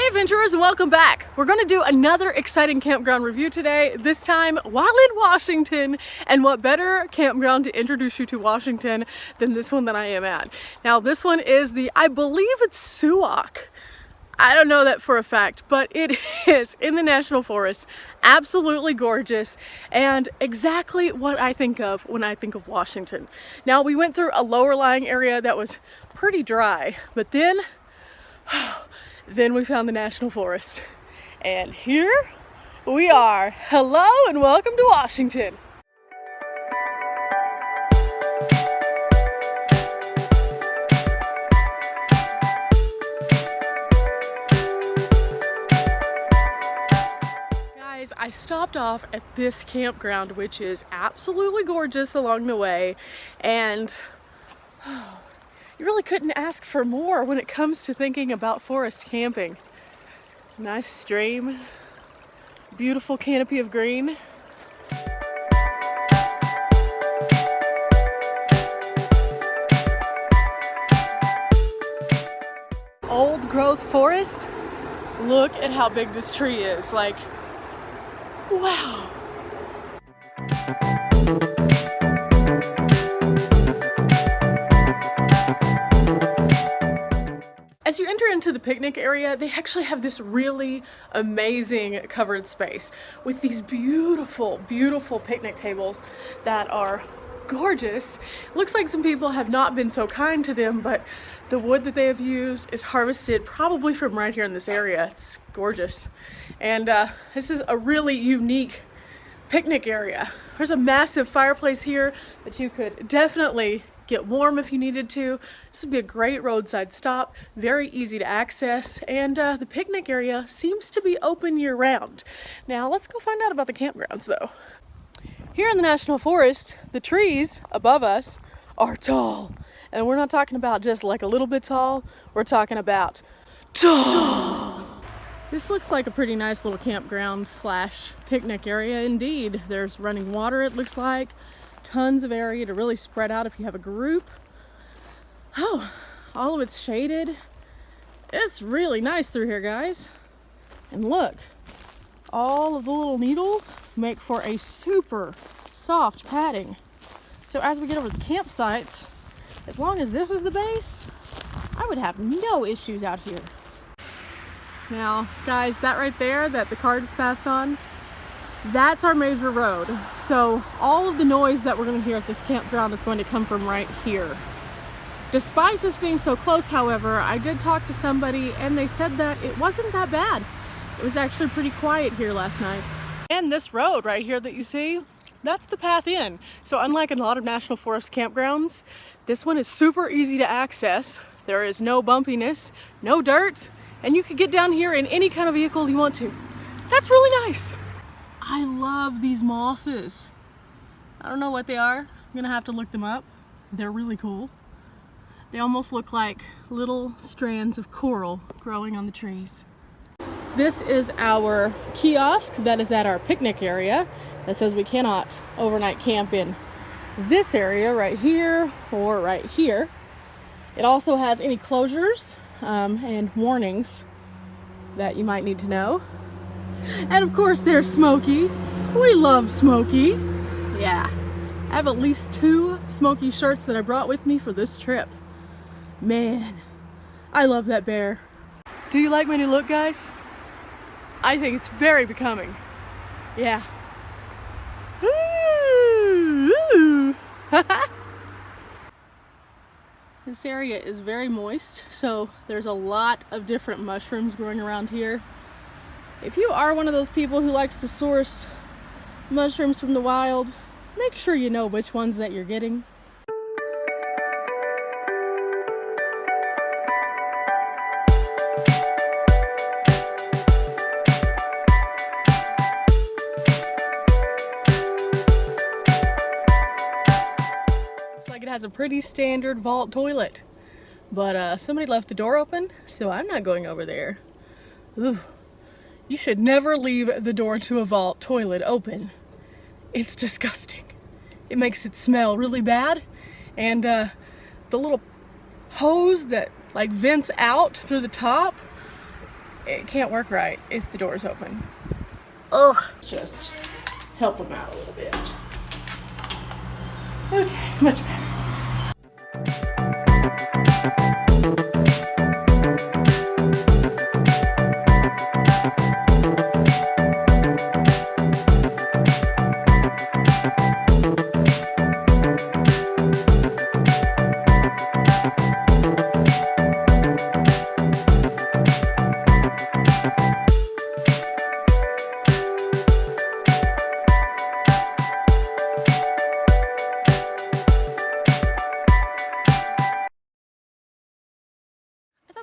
adventurers, and welcome back. We're going to do another exciting campground review today, this time while in Washington. And what better campground to introduce you to Washington than this one that I am at. Now this one is I believe it's Swauk. I don't know that for a fact, but it is in the National Forest. Absolutely gorgeous and exactly what I think of when I think of Washington. Now we went through a lower lying area that was pretty dry, but then we found the National Forest. And here we are. Hello and welcome to Washington. Guys, I stopped off at this campground, which is absolutely gorgeous along the way. And you really couldn't ask for more when it comes to thinking about forest camping. Nice stream, beautiful canopy of green. Old growth forest. Look at how big this tree is. Like, wow. As you enter into the picnic area, they actually have this really amazing covered space with these beautiful, beautiful picnic tables that are gorgeous. Looks like some people have not been so kind to them, but the wood that they have used is harvested probably from right here in this area. It's gorgeous. And this is a really unique picnic area. There's a massive fireplace here that you could definitely get warm if you needed to. This would be a great roadside stop, very easy to access, and the picnic area seems to be open year-round. Now let's go find out about the campgrounds though. Here in the National Forest, the trees above us are tall. And we're not talking about just like a little bit tall, we're talking about tall. This looks like a pretty nice little campground slash picnic area indeed. There's running water, it looks like. Tons of area to really spread out if you have a group. Oh, all of it's shaded. It's really nice through here, guys. And look, all of the little needles make for a super soft padding. So as we get over to the campsites, as long as this is the base, I would have no issues out here. Now, guys, that right there that the car just passed on, that's our major road. So all of the noise that we're going to hear at this campground is going to come from right here. Despite this being so close, however, I did talk to somebody and they said that it wasn't that bad. It was actually pretty quiet here last night. And this road right here that you see, that's the path in. So unlike a lot of National Forest campgrounds, this one is super easy to access. There is no bumpiness, no dirt, and you can get down here in any kind of vehicle you want to. That's really nice. I love these mosses. I don't know what they are. I'm gonna have to look them up. They're really cool. They almost look like little strands of coral growing on the trees. This is our kiosk that is at our picnic area that says we cannot overnight camp in this area right here or right here. It also has any closures and warnings that you might need to know. And of course there's Smokey. We love Smokey. Yeah, I have at least 2 Smokey shirts that I brought with me for this trip. Man, I love that bear. Do you like my new look, guys? I think it's very becoming. Yeah. Ooh. This area is very moist, so there's a lot of different mushrooms growing around here. If you are one of those people who likes to source mushrooms from the wild, make sure you know which ones that you're getting. Looks like it has a pretty standard vault toilet, but somebody left the door open, so I'm not going over there. Ooh. You should never leave the door to a vault toilet open. It's disgusting. It makes it smell really bad, and the little hose that like vents out through the top, it can't work right if the door is open. Ugh. Just help them out a little bit. Okay, much better.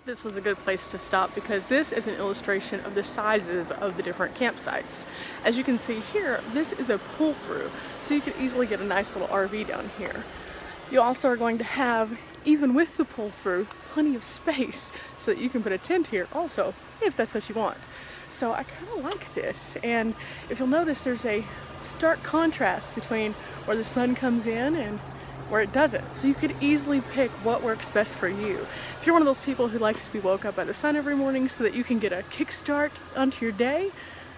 This was a good place to stop because this is an illustration of the sizes of the different campsites. As you can see here, this is a pull-through, so you could easily get a nice little RV down here. You also are going to have, even with the pull-through, plenty of space so that you can put a tent here also, if that's what you want. So I kind of like this, and if you'll notice, there's a stark contrast between where the sun comes in and where it doesn't. So you could easily pick what works best for you. If you're one of those people who likes to be woke up by the sun every morning so that you can get a kickstart onto your day,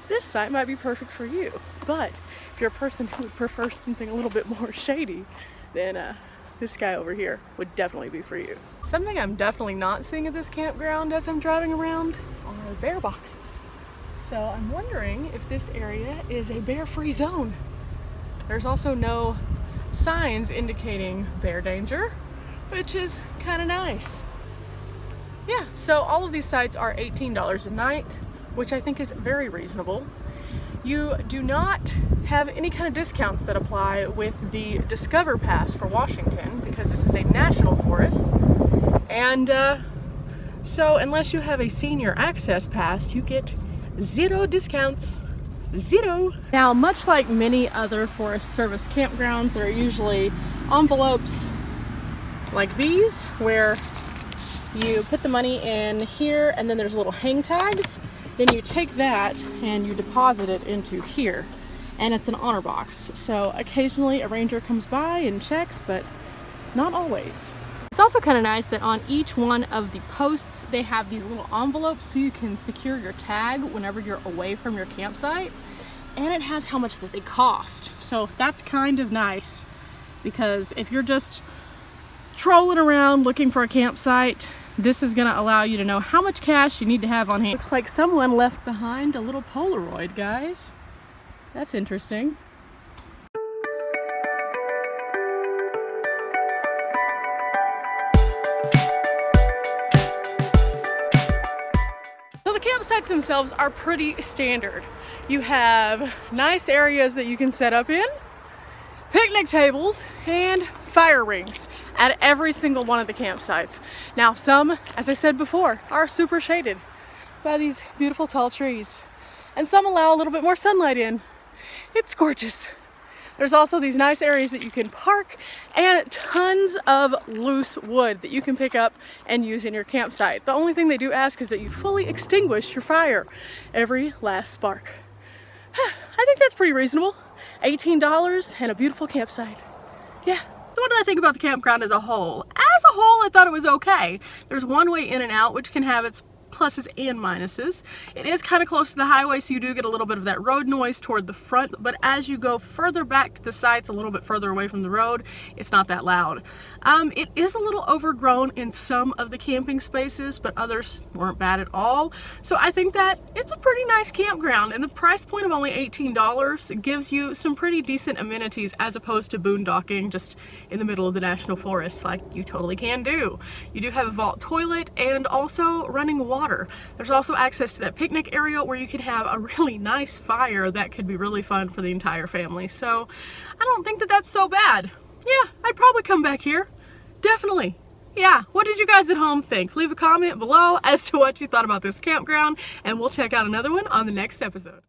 this site might be perfect for you. But if you're a person who would prefer something a little bit more shady, then this guy over here would definitely be for you. Something I'm definitely not seeing at this campground as I'm driving around are bear boxes. So I'm wondering if this area is a bear-free zone. There's also no signs indicating bear danger, which is kind of nice. Yeah, so all of these sites are $18 a night, which I think is very reasonable. You do not have any kind of discounts that apply with the Discover Pass for Washington because this is a national forest, and so unless you have a senior access pass, you get 0 discounts. 0. Now, much like many other Forest Service campgrounds, there are usually envelopes like these where you put the money in here and then there's a little hang tag. Then you take that and you deposit it into here, and it's an honor box. So occasionally a ranger comes by and checks, but not always. It's also kind of nice that on each one of the posts they have these little envelopes so you can secure your tag whenever you're away from your campsite, and it has how much that they cost. So that's kind of nice, because if you're just trolling around looking for a campsite, this is going to allow you to know how much cash you need to have on hand. Looks like someone left behind a little Polaroid, guys. That's interesting. So the campsites themselves are pretty standard. You have nice areas that you can set up in, picnic tables, and fire rings at every single one of the campsites. Now some, as I said before, are super shaded by these beautiful tall trees, and some allow a little bit more sunlight in. It's gorgeous. There's also these nice areas that you can park and tons of loose wood that you can pick up and use in your campsite. The only thing they do ask is that you fully extinguish your fire every last spark. I think that's pretty reasonable. $18 and a beautiful campsite. Yeah. So what did I think about the campground as a whole? As a whole, I thought it was okay. There's one way in and out, which can have its pluses and minuses. It is kind of close to the highway, so you do get a little bit of that road noise toward the front, but as you go further back to the sites, a little bit further away from the road, it's not that loud. It is a little overgrown in some of the camping spaces, but others weren't bad at all. So I think that it's a pretty nice campground, and the price point of only $18 gives you some pretty decent amenities as opposed to boondocking just in the middle of the national forest like you totally can do. You do have a vault toilet and also running water. There's also access to that picnic area where you could have a really nice fire that could be really fun for the entire family. So I don't think that that's so bad. Yeah, I'd probably come back here. Definitely. Yeah, what did you guys at home think? Leave a comment below as to what you thought about this campground, and we'll check out another one on the next episode.